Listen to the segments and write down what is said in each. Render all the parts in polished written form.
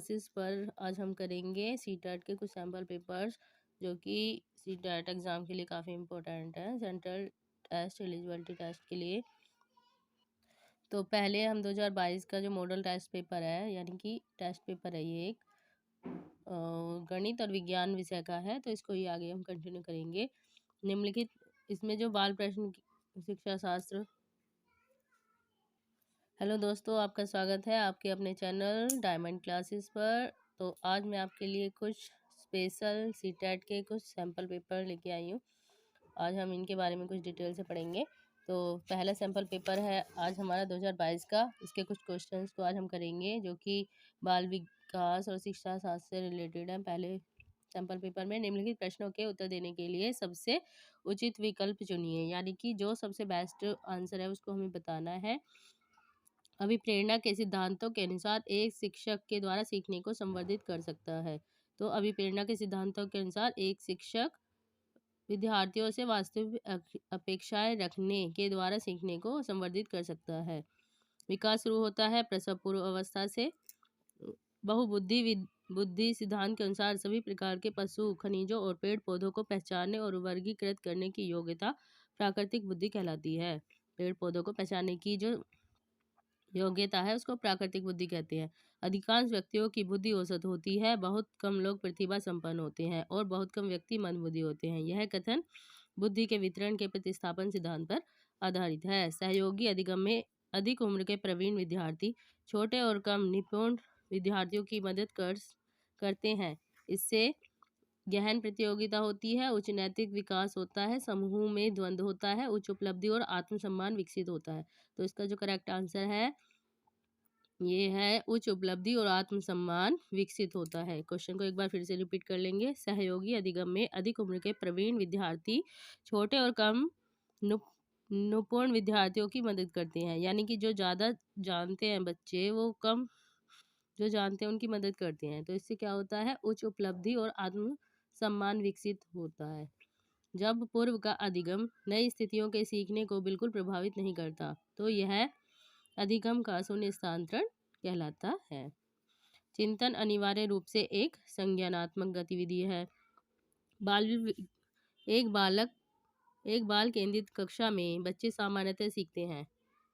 Classes पर आज हम करेंगे सीटेट के कुछ सैम्पल पेपर्स जो कि सीटेट एग्ज़ाम के लिए काफ़ी इम्पोर्टेंट है, सेंट्रल टेस्ट एलिजिबिलिटी टेस्ट के लिए। तो पहले हम 2022 का जो मॉडल टेस्ट पेपर है, यानी कि टेस्ट पेपर है, ये एक गणित और विज्ञान विषय का है, तो इसको ही आगे हम कंटिन्यू करेंगे। निम्नलिखित इसमें जो बाल प्रश्न शिक्षा शास्त्र। हेलो दोस्तों, आपका स्वागत है आपके अपने चैनल डायमंड क्लासेस पर। तो आज मैं आपके लिए कुछ स्पेशल सीटेट के कुछ सैम्पल पेपर लेके आई हूँ। आज हम इनके बारे में कुछ डिटेल से पढ़ेंगे। तो पहला सैम्पल पेपर है आज हमारा 2022 का। इसके कुछ क्वेश्चंस को आज हम करेंगे जो कि बाल विकास और शिक्षा शास्त्र से रिलेटेड है। पहले सैम्पल पेपर में निम्नलिखित प्रश्नों के उत्तर देने के लिए सबसे उचित विकल्प चुनिए, यानी कि जो सबसे बेस्ट आंसर है उसको हमें बताना है। अभिप्रेरणा के सिद्धांतों के अनुसार एक शिक्षक के द्वारा सीखने को संवर्धित कर सकता है। तो अभिप्रेरणा के सिद्धांतों के अनुसार एक शिक्षक विद्यार्थियों से वास्तविक अपेक्षाएं रखने के द्वारा सीखने को संवर्धित कर सकता है। विकास शुरू होता है प्रसव पूर्व अवस्था से। बुद्धि सिद्धांत के अनुसार सभी प्रकार के पशु, खनिजों और पेड़ पौधों को पहचानने और वर्गीकृत करने की योग्यता प्राकृतिक बुद्धि कहलाती है। पेड़ पौधों को पहचानने की जो योग्यता है उसको प्राकृतिक बुद्धि कहते हैं। अधिकांश व्यक्तियों की बुद्धि औसत होती है, बहुत कम लोग प्रतिभा संपन्न होते हैं और बहुत कम व्यक्ति मंदबुद्धि होते हैं। यह कथन बुद्धि के वितरण के प्रतिस्थापन सिद्धांत पर आधारित है। सहयोगी अधिगम में अधिक उम्र के प्रवीण विद्यार्थी छोटे और कम निपुण विद्यार्थियों की मदद करते हैं। इससे गहन प्रतियोगिता होती है, उच्च नैतिक विकास होता है, समूह में द्वंद्व होता है, उच्च उपलब्धि और आत्मसम्मान विकसित होता है। तो इसका जो करेक्ट आंसर है ये है उच्च उपलब्धि और आत्मसम्मान विकसित होता है। क्वेश्चन को एक बार फिर से रिपीट कर लेंगे। सहयोगी अधिगम में अधिक उम्र के प्रवीण विद्यार्थी छोटे और कम निपुण विद्यार्थियों की मदद करते हैं, यानी कि जो ज़्यादा जानते हैं बच्चे वो कम जो जानते हैं उनकी मदद करते हैं। तो इससे क्या होता है, उच्च उपलब्धि और आत्म सम्मान विकसित होता है। जब पूर्व का अधिगम नई स्थितियों के सीखने को बिल्कुल प्रभावित नहीं करता तो यह अधिगम का शून्य स्थानांतरण कहलाता है। चिंतन अनिवार्य रूप से एक संज्ञानात्मक गतिविधि है। एक बाल केंद्रित कक्षा में बच्चे सामान्यतः सीखते हैं,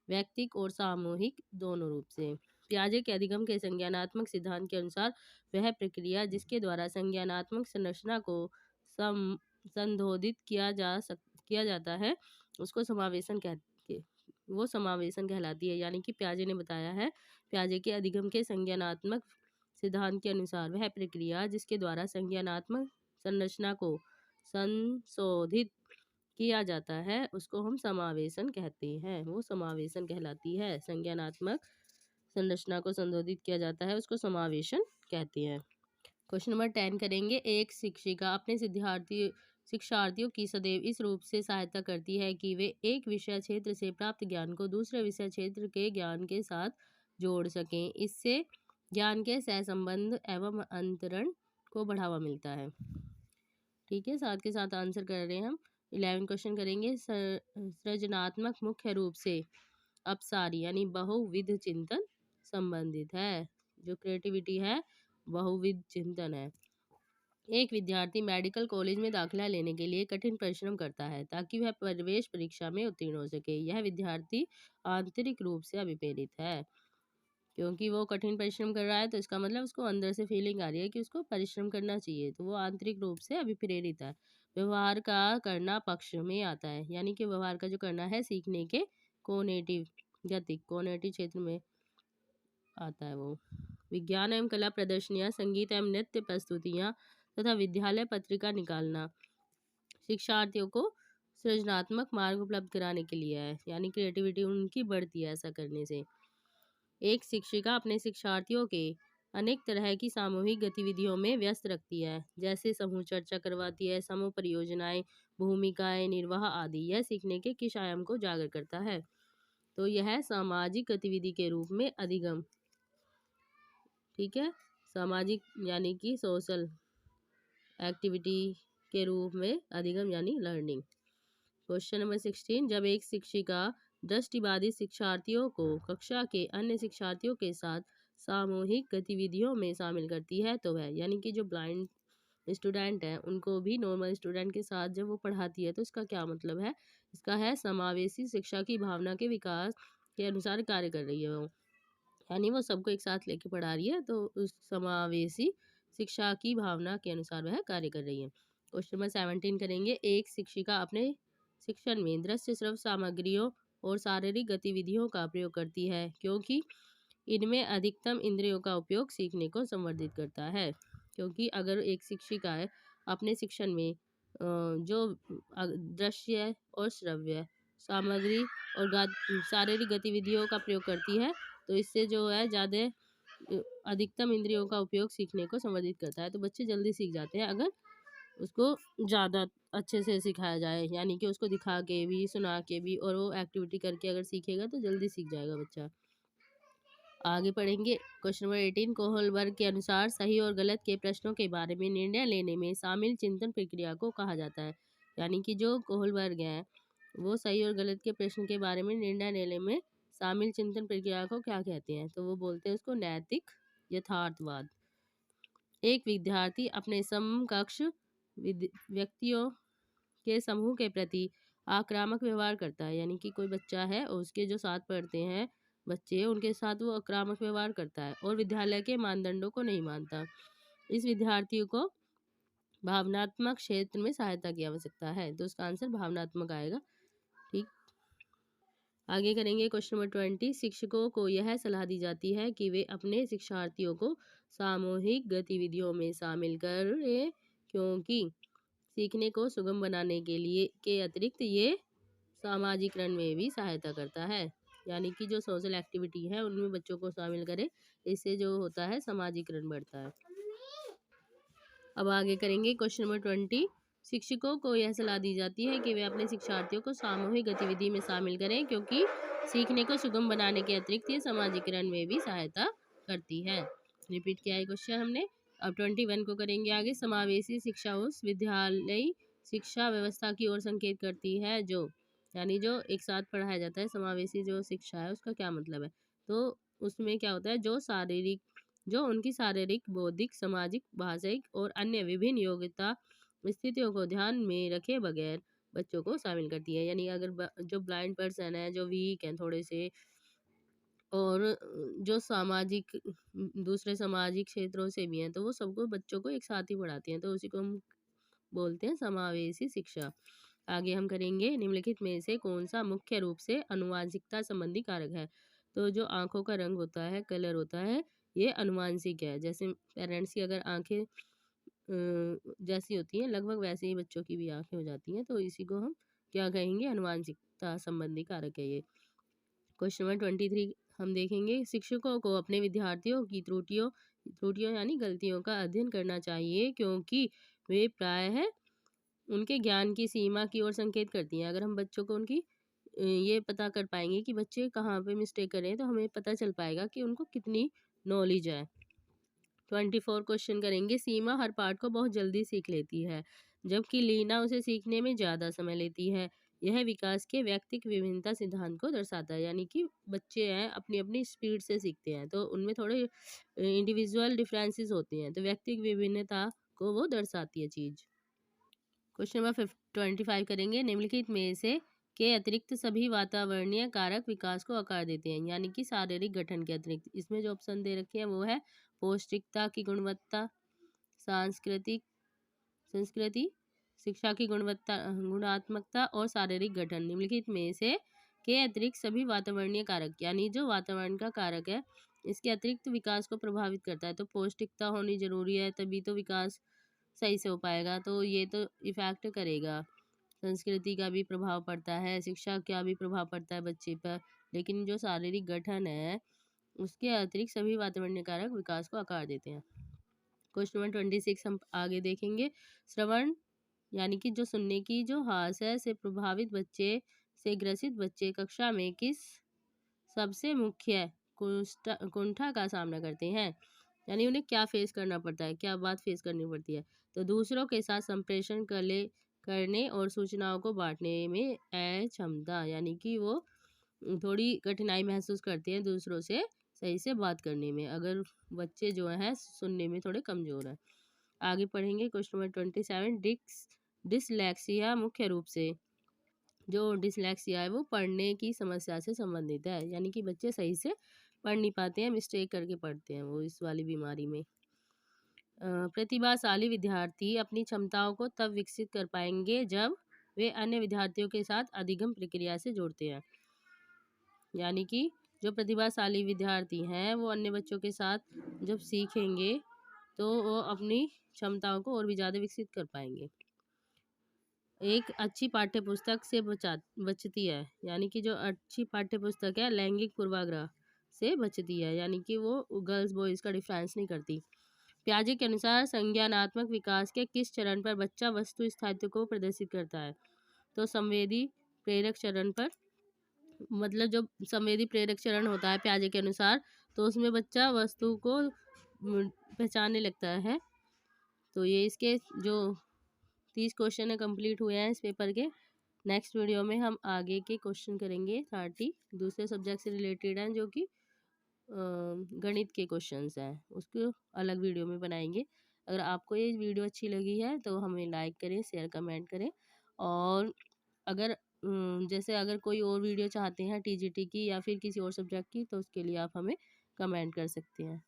व्यक्तिक और सामूहिक दोनों रूप से। पियाजे के अधिगम के संज्ञानात्मक सिद्धांत के अनुसार वह प्रक्रिया जिसके द्वारा संज्ञानात्मक संरचना को संशोधित किया जाता है उसको समावेशन कहलाती है। यानी कि पियाजे ने बताया है, पियाजे के अधिगम के संज्ञानात्मक सिद्धांत के अनुसार वह प्रक्रिया जिसके द्वारा संज्ञानात्मक संरचना को संशोधित किया जाता है उसको हम समावेशन कहते हैं। वो समावेशन कहलाती है। संज्ञानात्मक संरचना को संशोधित किया जाता है उसको समावेशन कहते हैं। क्वेश्चन नंबर 10 करेंगे। एक शिक्षिका अपने शिक्षार्थियों की सदैव इस रूप से सहायता करती है कि वे एक विषय क्षेत्र से प्राप्त ज्ञान को दूसरे विषय क्षेत्र के ज्ञान के साथ जोड़ सकें। इससे ज्ञान के सहसंबंध एवं अंतरण को बढ़ावा मिलता है। ठीक है, साथ के साथ आंसर कर रहे हैं हम। 11 क्वेश्चन करेंगे। सृजनात्मक मुख्य रूप से अपसारी यानी बहुविध चिंतन संबंधित है। जो क्रिएटिविटी है बहुविध चिंतन है। एक विद्यार्थी मेडिकल कॉलेज में दाखिला लेने के लिए कठिन परिश्रम करता है ताकि वह प्रवेश परीक्षा में उत्तीर्ण हो सके। यह विद्यार्थी आंतरिक रूप से अभिप्रेरित है। क्योंकि वो कठिन परिश्रम कर रहा है तो इसका मतलब उसको अंदर से फीलिंग आ रही है कि उसको परिश्रम करना चाहिए, तो वो आंतरिक रूप से अभिप्रेरित है। व्यवहार का करना पक्ष में आता है, यानी कि व्यवहार का जो करना है सीखने के कोनेटिव क्षेत्र में आता है। वो विज्ञान एवं कला प्रदर्शनियाँ, संगीत एवं नृत्य प्रस्तुतियाँ तथा विद्यालय पत्रिका निकालना शिक्षार्थियों को सृजनात्मक मार्ग उपलब्ध कराने के लिए है, यानी क्रिएटिविटी उनकी बढ़ती है ऐसा करने से। एक शिक्षिका अपने शिक्षार्थियों के अनेक तरह की सामूहिक गतिविधियों में व्यस्त रखती है, जैसे समूह चर्चा करवाती है, समूह परियोजनाएं, भूमिकाएं निर्वाह आदि। यह सीखने के किस आयाम को उजागर करता है, तो यह सामाजिक गतिविधि के रूप में अधिगम। ठीक है, सामाजिक यानी कि सोशल एक्टिविटी के रूप में अधिगम यानी लर्निंग। Question number 16। जब एक शिक्षिका दृष्टिबाधित शिक्षार्थियों को कक्षा के अन्य शिक्षार्थियों के साथ सामूहिक गतिविधियों में शामिल करती है तो वह, यानी कि जो ब्लाइंड स्टूडेंट हैं उनको भी नॉर्मल स्टूडेंट के साथ जब वो पढ़ाती है तो इसका क्या मतलब है, इसका है समावेशी शिक्षा की भावना के विकास के अनुसार कार्य कर रही है वो, यानी वो सबको एक साथ लेके पढ़ा रही है तो उस समावेशी शिक्षा की भावना के अनुसार वह कार्य कर रही है। क्वेश्चन नंबर 17 करेंगे। एक शिक्षिका अपने शिक्षण में दृश्य श्रव्य सामग्रियों और शारीरिक गतिविधियों का प्रयोग करती है क्योंकि इनमें अधिकतम इंद्रियों का उपयोग सीखने को संवर्धित करता है। क्योंकि अगर एक शिक्षिका है अपने शिक्षण में जो दृश्य और श्रव्य सामग्री और शारीरिक गतिविधियों का प्रयोग करती है तो इससे जो है ज़्यादा अधिकतम इंद्रियों का उपयोग सीखने को संवर्धित करता है, तो बच्चे जल्दी सीख जाते हैं अगर उसको ज़्यादा अच्छे से सिखाया जाए, यानी कि उसको दिखा के भी सुना के भी और वो एक्टिविटी करके अगर सीखेगा तो जल्दी सीख जाएगा बच्चा। आगे पढ़ेंगे। क्वेश्चन नंबर 18 कोहलबर्ग के अनुसार सही और गलत के प्रश्नों के बारे में निर्णय लेने में शामिल चिंतन प्रक्रिया को कहा जाता है, यानी कि जो कोहलबर्ग है वो सही और गलत के प्रश्न के बारे में निर्णय लेने में शामिल चिंतन प्रक्रिया को क्या कहते हैं, तो वो बोलते हैं उसको नैतिक यथार्थवाद। एक विद्यार्थी अपने समकक्ष व्यक्तियों के समूह के प्रति आक्रामक व्यवहार करता है, यानी कि कोई बच्चा है और उसके जो साथ पढ़ते हैं बच्चे उनके साथ वो आक्रामक व्यवहार करता है और विद्यालय के मानदंडों को नहीं मानता। इस विद्यार्थियों को भावनात्मक क्षेत्र में सहायता की आवश्यकता है, तो उसका आंसर भावनात्मक आएगा। ठीक, आगे करेंगे। क्वेश्चन नंबर 20 शिक्षकों को यह सलाह दी जाती है कि वे अपने शिक्षार्थियों को सामूहिक गतिविधियों में शामिल करें क्योंकि सीखने को सुगम बनाने के अतिरिक्त ये सामाजिकरण में भी सहायता करता है, यानी कि जो सोशल एक्टिविटी है उनमें बच्चों को शामिल करें, इससे जो होता है सामाजिकरण बढ़ता है। अब आगे करेंगे। क्वेश्चन नंबर 20 शिक्षकों को यह सलाह दी जाती है कि वे अपने शिक्षार्थियों को सामूहिक गतिविधि में शामिल करें क्योंकि सीखने को सुगम बनाने के अतिरिक्त ये सामाजिकरण में भी सहायता करती है। रिपीट किया है क्वेश्चन हमने। अब 21 को करेंगे आगे। समावेशी शिक्षा उस विद्यालयी शिक्षा व्यवस्था की ओर संकेत करती है जो, यानी जो एक साथ पढ़ाया जाता है, समावेशी जो शिक्षा है उसका क्या मतलब है, तो उसमें क्या होता है जो उनकी शारीरिक, बौद्धिक, सामाजिक, भाषाई और अन्य विभिन्न योग्यता स्थितियों को ध्यान में रखे बगैर बच्चों को शामिल करती है, यानी अगर जो ब्लाइंड पर्सन है, जो वीक हैं थोड़े से और जो दूसरे सामाजिक क्षेत्रों से भी हैं, तो वो सबको बच्चों को एक साथ ही पढ़ाती हैं, तो उसी को हम बोलते हैं समावेशी शिक्षा। आगे हम करेंगे निम्नलिखित में से कौन सा मुख्य रूप से आनुवांशिकता संबंधी कारक है, तो जो आंखों का रंग होता है, कलर होता है, ये आनुवांशिक है। जैसे पेरेंट्स की अगर आंखें जैसी होती हैं लगभग वैसे ही बच्चों की भी आंखें हो जाती हैं, तो इसी को हम क्या कहेंगे, आनुवांशिकता संबंधी कारक है ये। क्वेश्चन नंबर 23 हम देखेंगे। शिक्षकों को अपने विद्यार्थियों की त्रुटियों यानी गलतियों का अध्ययन करना चाहिए क्योंकि वे प्रायः उनके ज्ञान की सीमा की ओर संकेत करती हैं। अगर हम बच्चों को उनकी ये पता कर पाएंगे कि बच्चे कहाँ पे मिस्टेक कर रहे हैं तो हमें पता चल पाएगा कि उनको कितनी नॉलेज है। 24 क्वेश्चन करेंगे। सीमा हर पार्ट को बहुत जल्दी सीख लेती है जबकि लीना उसे सीखने में ज़्यादा समय लेती है। यह विकास के व्यक्तिक विभिन्नता सिद्धांत को दर्शाता है, यानी कि बच्चे हैं अपनी अपनी स्पीड से सीखते हैं तो उनमें थोड़े इंडिविजुअल डिफरेंसेस होते हैं, तो व्यक्तिक विभिन्नता को वो दर्शाती है चीज़। क्वेश्चन नंबर 25 करेंगे। निम्नलिखित में से के अतिरिक्त सभी वातावरणीय कारक विकास को आकार देते हैं, यानी कि शारीरिक गठन के अतिरिक्त। इसमें जो ऑप्शन दे रखे हैं वो है पौष्टिकता की गुणवत्ता, संस्कृति, शिक्षा की गुणात्मकता और शारीरिक गठन। निम्नलिखित में से के अतिरिक्त सभी वातावरणीय कारक, यानी जो वातावरण का कारक है इसके अतिरिक्त विकास को प्रभावित करता है, तो पौष्टिकता होनी जरूरी है तभी तो विकास सही से हो पाएगा, तो ये तो इफेक्ट करेगा। संस्कृति का भी प्रभाव पड़ता है, शिक्षा का भी प्रभाव पड़ता है बच्चे पर, लेकिन जो शारीरिक गठन है उसके अतिरिक्त सभी वातावरणीय कारक विकास को आकार देते हैं। क्वेश्चन नंबर 26 हम आगे देखेंगे। श्रवण यानी कि जो सुनने की जो हास है से प्रभावित बच्चे से ग्रसित बच्चे कक्षा में किस सबसे मुख्य कुंठा का सामना करते हैं, यानी उन्हें क्या फेस करना पड़ता है, क्या बात फेस करनी पड़ती है, तो दूसरों के साथ संप्रेषण करने और सूचनाओं को बांटने में अक्षमता, यानी कि वो थोड़ी कठिनाई महसूस करते हैं दूसरों से सही से बात करने में, अगर बच्चे जो हैं सुनने में थोड़े कमज़ोर हैं। आगे पढ़ेंगे क्वेश्चन नंबर 27। डिसलेक्सिया मुख्य रूप से, जो डिसलेक्सिया है वो पढ़ने की समस्या से संबंधित है, यानी कि बच्चे सही से पढ़ नहीं पाते हैं, मिस्टेक करके पढ़ते हैं वो इस वाली बीमारी में। प्रतिभाशाली विद्यार्थी अपनी क्षमताओं को तब विकसित कर पाएंगे जब वे अन्य विद्यार्थियों के साथ अधिगम प्रक्रिया से जुड़ते हैं, यानी कि जो प्रतिभाशाली विद्यार्थी हैं वो अन्य बच्चों के साथ जब सीखेंगे तो वो अपनी क्षमताओं को और भी ज़्यादा विकसित कर पाएंगे। एक अच्छी पाठ्य पुस्तक से बचती है, यानी कि जो अच्छी पाठ्य पुस्तक है लैंगिक पूर्वाग्रह से बचती है, यानी कि वो गर्ल्स बॉयज़ का डिफरेंस नहीं करती। पियाजे के अनुसार संज्ञानात्मक विकास के किस चरण पर बच्चा वस्तु स्थायित्व को प्रदर्शित करता है? तो संवेदी प्रेरक चरण पर, मतलब जो संवेदी प्रेरक चरण होता है पियाजे के अनुसार, तो उसमें बच्चा वस्तु को पहचानने लगता है। तो ये इसके जो 30 क्वेश्चन है कंप्लीट हुए हैं इस पेपर के। नेक्स्ट वीडियो में हम आगे के क्वेश्चन करेंगे 30 दूसरे सब्जेक्ट से रिलेटेड हैं, जो कि गणित के क्वेश्चंस हैं, उसको अलग वीडियो में बनाएंगे। अगर आपको ये वीडियो अच्छी लगी है तो हमें लाइक करें, शेयर, कमेंट करें। और अगर जैसे अगर कोई और वीडियो चाहते हैं टीजीटी की या फिर किसी और सब्जेक्ट की, तो उसके लिए आप हमें कमेंट कर सकते हैं।